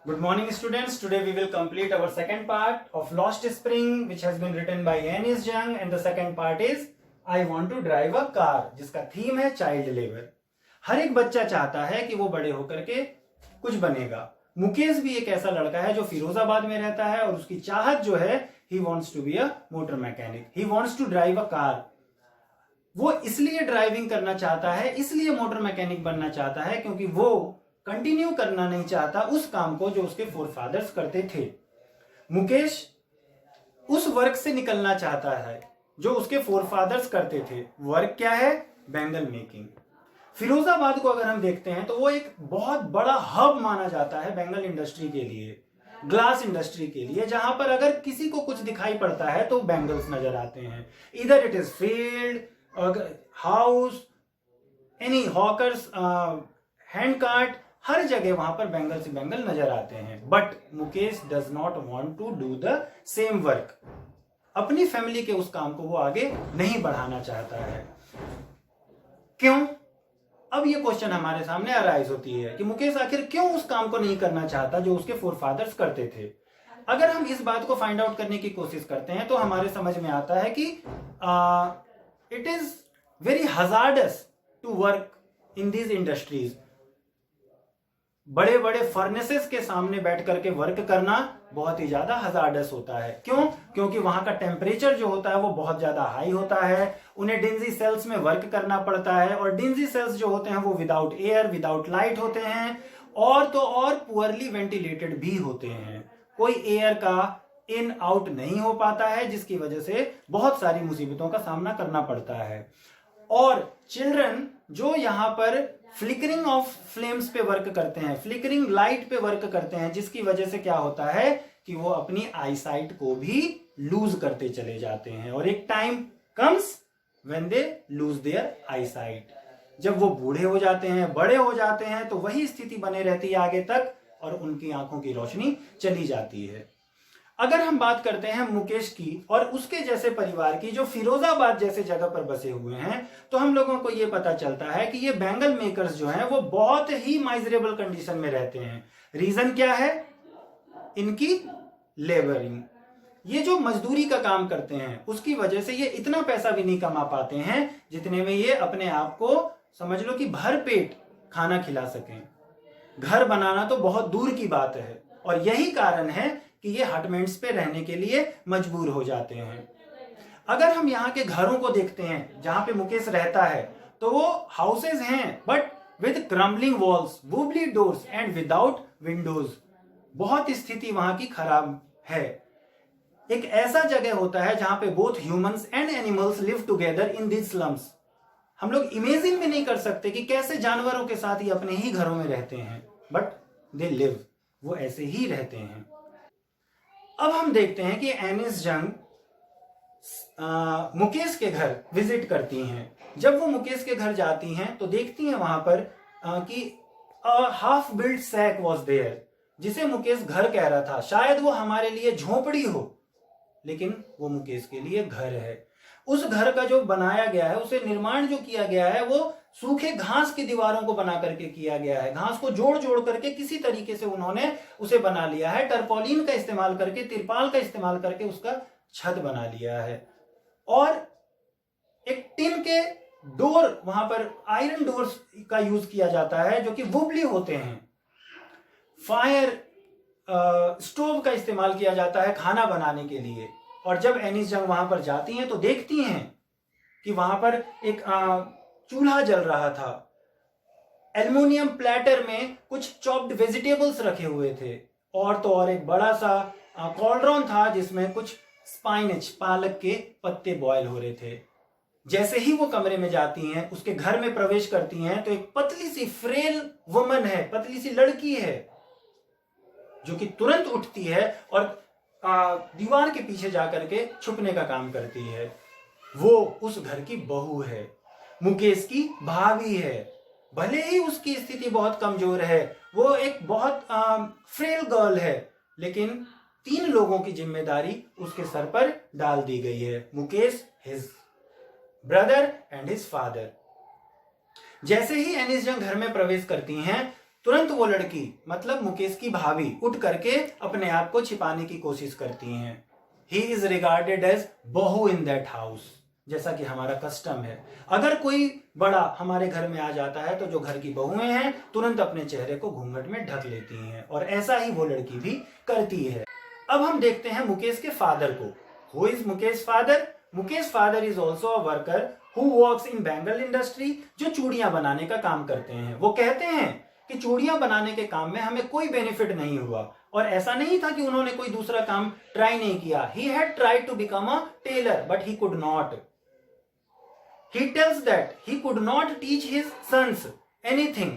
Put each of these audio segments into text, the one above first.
Good morning, students. Today we will complete our second part of Lost Spring, which has been written by Anis Jung, and the second part is I want to drive a car, जिसका theme है child labour. हर एक बच्चा चाहता है कि वो बड़े होकर के कुछ बनेगा। मुकेश भी एक ऐसा लड़का है जो फिरोजाबाद में रहता है और उसकी चाहत जो है he wants to be a motor mechanic. He wants to drive a car. वो इसलिए ड्राइविंग करना चाहता है, इसलिए मोटर मैकेनिक बनना चाहता है क्योंकि वो कंटिन्यू करना नहीं चाहता उस काम को जो उसके फोरफादर्स करते थे। मुकेश उस वर्क से निकलना चाहता है जो उसके फोरफादर्स करते थे। वर्क क्या है? Bangle making. फिरोजाबाद को अगर हम देखते हैं तो वो एक बहुत बड़ा हब माना जाता है बैंगल इंडस्ट्री के लिए, ग्लास इंडस्ट्री के लिए, जहां पर अगर किसी को कुछ दिखाई पड़ता है तो बैंगल्स नजर आते हैं। इधर it is field, house, any hawkers, hand cart, हर जगह वहां पर बैंगल से बैंगल नजर आते हैं। But Mukesh does not want to do the same work. अपनी फैमिली के उस काम को वो आगे नहीं बढ़ाना चाहता है। क्यों? अब ये क्वेश्चन हमारे सामने अराइज होती है कि मुकेश आखिर क्यों उस काम को नहीं करना चाहता जो उसके फोरफादर्स करते थे। अगर हम इस बात को फाइंड आउट करने की कोशिश करते हैं तो हमारे समझ में आता है कि it is very hazardous to work in these industries. बड़े बड़े फर्नेसेस के सामने बैठ करके वर्क करना बहुत ही ज्यादा हजार्डस होता है। क्यों? क्योंकि वहां का टेम्परेचर जो होता है वो बहुत ज्यादा हाई होता है। उन्हें डिंजी सेल्स में वर्क करना पड़ता है और डिंजी सेल्स जो होते हैं वो विदाउट एयर, विदाउट लाइट होते हैं और तो और पुअरली वेंटिलेटेड भी होते हैं। कोई एयर का इन आउट नहीं हो पाता है, जिसकी वजह से बहुत सारी मुसीबतों का सामना करना पड़ता है। और चिल्ड्रन जो यहाँ पर फ्लिकरिंग ऑफ फ्लेम्स पे वर्क करते हैं, फ्लिकरिंग लाइट पे वर्क करते हैं, जिसकी वजह से क्या होता है कि वो अपनी आईसाइट को भी लूज करते चले जाते हैं और एक time comes when they lose their eyesight. जब वो बूढ़े हो जाते हैं, बड़े हो जाते हैं, तो वही स्थिति बने रहती है आगे तक और उनकी आंखों की रोशनी चली जाती है। अगर हम बात करते हैं मुकेश की और उसके जैसे परिवार की जो फिरोजाबाद जैसे जगह पर बसे हुए हैं, तो हम लोगों को यह पता चलता है कि ये बैंगल मेकर्स जो हैं वो बहुत ही माइजरेबल कंडीशन में रहते हैं। रीजन क्या है? इनकी लेबरिंग। ये जो मजदूरी का काम करते हैं उसकी वजह से ये इतना पैसा भी नहीं कमा पाते हैं जितने में ये अपने आप को समझ लो कि भर पेट खाना खिला सकें। घर बनाना तो बहुत दूर की बात है और यही कारण है कि ये हटमेंट्स पे रहने के लिए मजबूर हो जाते हैं। अगर हम यहाँ के घरों को देखते हैं जहां पे मुकेश रहता है तो वो हाउसेज हैं but with crumbling walls, wobbly doors and without windows. बहुत स्थिति वहां की खराब है। एक ऐसा जगह होता है जहां पे both humans and animals live together in this slums. हम लोग इमेजिन भी नहीं कर सकते कि कैसे जानवरों के साथ ही अपने ही घरों में रहते हैं, बट दे लिव, वो ऐसे ही रहते हैं। अब हम देखते हैं कि एनिस जंग मुकेश के घर विजिट करती हैं। जब वो मुकेश के घर जाती हैं तो देखती हैं वहां पर कि half build shack was there, जिसे मुकेश घर कह रहा था। शायद वो हमारे लिए झोपड़ी हो, लेकिन वो मुकेश के लिए घर है। उस घर का जो बनाया गया है, उसे निर्माण जो किया गया है, वो सूखे घास की दीवारों को बना करके किया गया है। घास को जोड़ जोड़ करके किसी तरीके से उन्होंने उसे बना लिया है। टर्पोलिन का इस्तेमाल करके, तिरपाल का इस्तेमाल करके उसका छत बना लिया है। और एक टिन के डोर, वहां पर आयरन डोर्स का यूज किया जाता है जो कि वुबली होते हैं। फायर स्टोव का इस्तेमाल किया जाता है खाना बनाने के लिए। और जब एनिस जंग वहां पर जाती हैं तो देखती हैं कि वहां पर एक चूल्हा जल रहा था। एल्युमिनियम प्लेटर में कुछ चॉप्ड वेजिटेबल्स रखे हुए थे और तो और एक बड़ा सा कॉल्ड्रॉन था जिसमें कुछ स्पाइनच, पालक के पत्ते बॉयल हो रहे थे। जैसे ही वो कमरे में जाती हैं, उसके घर में प्रवेश करती हैं, तो एक पतली सी फ्रेल वुमन है, पतली सी लड़की है जो कि तुरंत उठती है और दीवार के पीछे जाकर के छुपने का काम करती है। वो उस घर की बहू है, मुकेश की भाभी है। भले ही उसकी स्थिति बहुत कमजोर है, वो एक बहुत फ्रेल गर्ल है, लेकिन 3 लोगों की जिम्मेदारी उसके सर पर डाल दी गई है। Mukesh, his brother and his father. जैसे ही एनिस जंग घर में प्रवेश करती हैं तुरंत वो लड़की मतलब मुकेश की भाभी उठ करके अपने आप को छिपाने की कोशिश करती हैं। ही इज रिगार्डेड एज बहू इन दैट हाउस, जैसा कि हमारा कस्टम है। अगर कोई बड़ा हमारे घर में आ जाता है तो जो घर की बहुएं हैं तुरंत अपने चेहरे को घूंघट में ढक लेती हैं, और ऐसा ही वो लड़की भी करती है। अब हम देखते हैं मुकेश के फादर को। Who is Mukesh father? Mukesh father is also a worker who works in bangle industry, जो चूड़ियां बनाने का काम करते हैं। वो कहते हैं कि चूड़ियां बनाने के काम में हमें कोई बेनिफिट नहीं हुआ, और ऐसा नहीं था कि उन्होंने कोई दूसरा काम ट्राई नहीं किया। He had tried to become a tailor but he could not. He tells that he could not teach his sons anything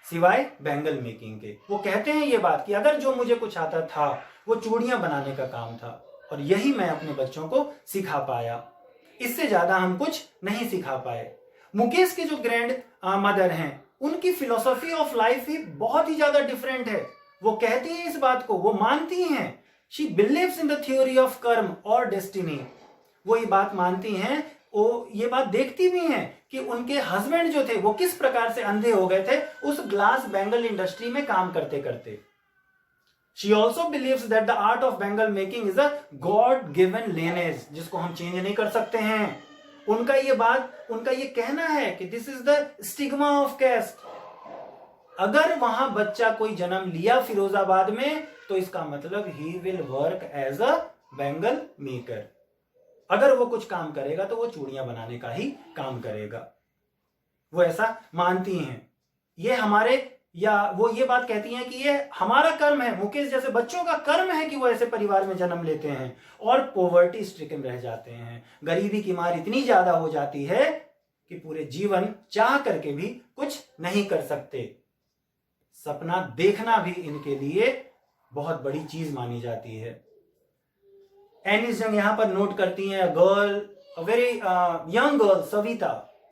सिवाय बैंगल मेकिंग के। वो कहते हैं ये बात कि अगर जो मुझे कुछ आता था वो चूड़ियां बनाने का काम था, और यही मैं अपने बच्चों को सिखा पाया, इससे ज्यादा हम कुछ नहीं सिखा पाए। मुकेश के जो ग्रैंड मदर हैं उनकी फिलोसफी ऑफ लाइफ ही बहुत ही ज्यादा डिफरेंट है। वो कहती हैं इस बात को, वो मानती हैं, she believes in the theory of कर्म और डेस्टिनी। वो ये बात मानती हैं, वो ये बात देखती भी हैं कि उनके हस्बैंड जो थे वो किस प्रकार से अंधे हो गए थे उस ग्लास बैंगल इंडस्ट्री में काम करते करते। She also believes that the art of bangle making is a God given lineage, जिसको हम चेंज नहीं कर सकते हैं। उनका ये कहना है कि this is the stigma of caste. अगर वहां बच्चा कोई जन्म लिया फिरोजाबाद में तो इसका मतलब he will work as a bangle maker. अगर वो कुछ काम करेगा तो वो चूड़ियां बनाने का ही काम करेगा। वो ऐसा मानती हैं। ये हमारे या वो ये बात कहती हैं कि ये हमारा कर्म है, मुकेश जैसे बच्चों का कर्म है कि वो ऐसे परिवार में जन्म लेते हैं और पोवर्टी स्ट्रिकन रह जाते हैं। गरीबी की मार इतनी ज्यादा हो जाती है कि पूरे जीवन चाह करके भी कुछ नहीं कर सकते। सपना देखना भी इनके लिए बहुत बड़ी चीज मानी जाती है। एनिस जंग यहां पर नोट करती हैं girl, very young girl Savita,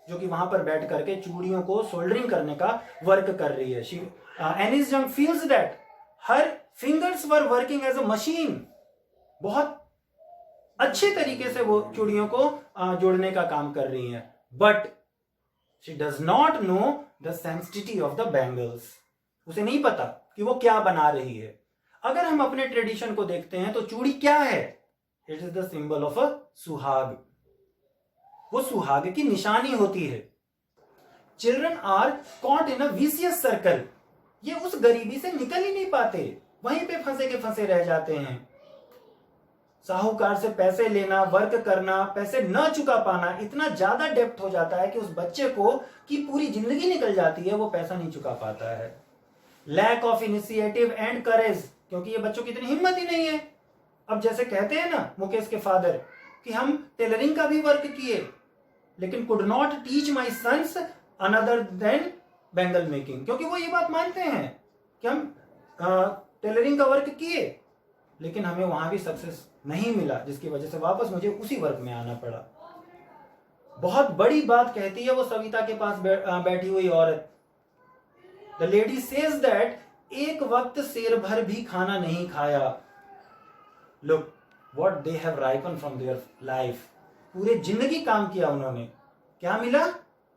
जो कि वहां पर बैठ करके चूड़ियों को सोल्डरिंग करने का वर्क कर रही है। Anees Jung feels that her fingers were working as a machine. बहुत अच्छे तरीके से वो चूड़ियों को जोड़ने का काम कर रही हैं, but she does not know the sensitivity of the bangles. उसे नहीं पता कि वो क्या बना रही है। अगर हम अपने ट्रेडिशन को देखते हैं तो चूड़ी क्या है? It is the symbol of a suhag. वो सुहाग की निशानी होती है। Children are caught in a vicious circle. ये उस गरीबी से निकल ही नहीं पाते, वहीं पे फंसे के फंसे रह जाते हैं। साहूकार से पैसे लेना, वर्क करना, पैसे न चुका पाना, इतना ज्यादा डेप्थ हो जाता है कि उस बच्चे को की पूरी जिंदगी निकल जाती है, वो पैसा नहीं चुका पाता है। Lack of initiative and courage, क्योंकि ये बच्चों की इतनी हिम्मत ही नहीं है। अब जैसे कहते हैं ना मुकेश के फादर कि हम टेलरिंग का भी वर्क किए लेकिन could not teach my sons another than bangle making, क्योंकि वो ये बात मानते हैं कि हम टेलरिंग का वर्क किए लेकिन हमें वहां भी सक्सेस नहीं मिला, जिसकी वजह से वापस मुझे उसी वर्क में आना पड़ा। बहुत बड़ी बात कहती है वो सविता के पास बैठी हुई औरत। द लेडी सेज दैट एक वक्त शेर भर भी खाना नहीं खाया। Look what they have ripen from their life. पूरे जिंदगी काम किया उन्होंने, क्या मिला?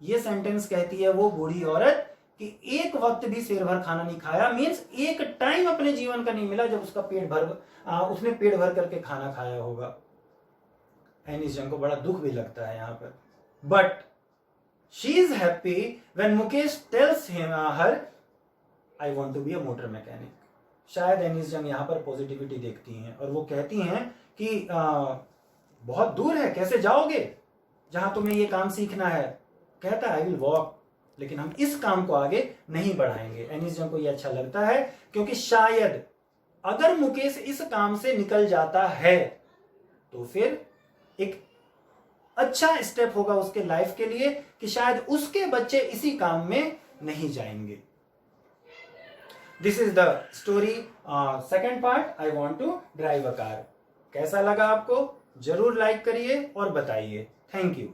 ये सेंटेंस कहती है वो बूढ़ी औरत कि एक वक्त भी शेर भर खाना नहीं खाया, मींस एक टाइम अपने जीवन का नहीं मिला जब उसका उसने पेट भर करके खाना खाया होगा। एनिस जंग को बड़ा दुख भी लगता है यहाँ पर, but she is happy when Mukesh tells her I want to be a motor mechanic. शायद एनिस जंग यहाँ पर पॉजिटिविटी देखती हैं और वो कहती हैं कि बहुत दूर है, कैसे जाओगे जहां तुम्हें ये काम सीखना है? कहता है आई विल वॉक, लेकिन हम इस काम को आगे नहीं बढ़ाएंगे। एनिस जंग को ये अच्छा लगता है क्योंकि शायद अगर मुकेश इस काम से निकल जाता है तो फिर एक अच्छा स्टेप होगा उसके लाइफ के लिए कि शायद उसके बच्चे इसी काम में नहीं जाएंगे। This is the story second part, I want to drive a car. कैसा लगा आपको? जरूर लाइक करिए और बताइए। Thank you.